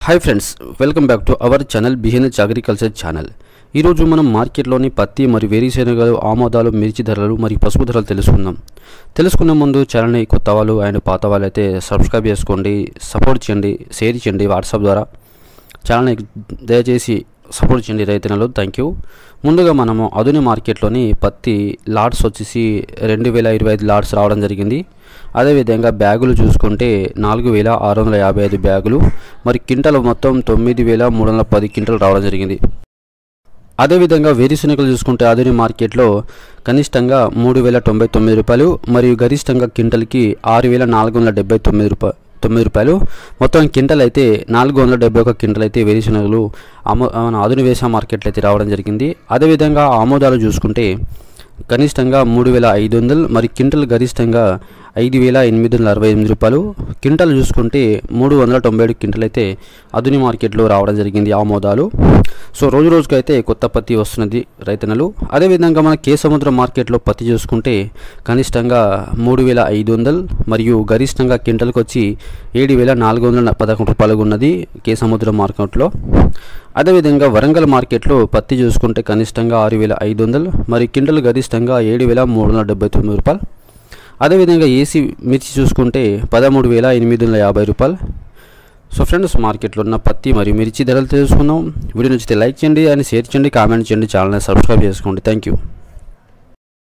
Hi friends, welcome back to our channel బిహెన్హెచ్ agriculture channel. ఈరోజు మనం మార్కెట్లోని పత్తి మరియు వేరుశెనగలు, ఆమోదాలు, మిర్చి ధరలు మరియు పసుపు ధరలు తెలుసుకునే ముందు ఛానల్ని కొత్త వాళ్ళు అండ్ పాత వాళ్ళు అయితే సబ్స్క్రైబ్ చేసుకోండి, సపోర్ట్ చేయండి, షేర్ చేయండి. వాట్సాప్ ద్వారా ఛానల్ని దయచేసి సపోర్ట్ చేయండి రైతులు. Thank you. ముందుగా మనము ఆధునిక మార్కెట్లోని పత్తి లాట్స్ వచ్చేసి 2025 లాట్స్ రావడం జరిగింది. అదేవిధంగా బ్యాగులు చూసుకుంటే 4655 బ్యాగులు, మరి క్వింటల్ మొత్తం 9310 క్వింటల్ రావడం జరిగింది. అదేవిధంగా వేరుశెనగలు చూసుకుంటే ఆధునిక మార్కెట్లో కనిష్టంగా 3099 రూపాయలు మరియు గరిష్టంగా క్వింటల్కి 6479 రూపాయలు. మొత్తం క్వింటల్ అయితే 471 క్వింటల్ అయితే వేరుశెనగలు మన ఆధునిక వ్యవసాయ మార్కెట్లో అయితే రావడం జరిగింది. అదేవిధంగా ఆమోదాలు చూసుకుంటే కనిష్టంగా 3500 మరి క్వింటల్ గరిష్టంగా 5868 రూపాయలు. క్వింటల్ చూసుకుంటే 397 క్వింటల్ అయితే ఆధునిక మార్కెట్లో రావడం జరిగింది ఆమోదాలు. సో రోజు రోజుకైతే కొత్త పత్తి వస్తున్నది రైతన్నలు. అదేవిధంగా మన కేసముద్ర మార్కెట్లో పత్తి చూసుకుంటే కనిష్టంగా 3500 మరియు గరిష్టంగా క్వింటల్కి వచ్చి 7411 రూపాయలు ఉన్నది కేసముద్ర మార్కెట్లో. అదేవిధంగా వరంగల్ మార్కెట్లో పత్తి చూసుకుంటే కనిష్టంగా 6500 మరి క్వింటల్ గరిష్టంగా 7379 రూపాయలు. అదేవిధంగా ఏసీ మిర్చి చూసుకుంటే 13850 రూపాయలు. సో ఫ్రెండ్స్, మార్కెట్లో ఉన్న పత్తి మరియు మిర్చి ధరలు తెలుసుకుందాం. వీడియో నచ్చితే లైక్ చేయండి అండ్ షేర్ చేయండి, కామెంట్ చేయండి, ఛానల్ని సబ్స్క్రైబ్ చేసుకోండి. Thank you.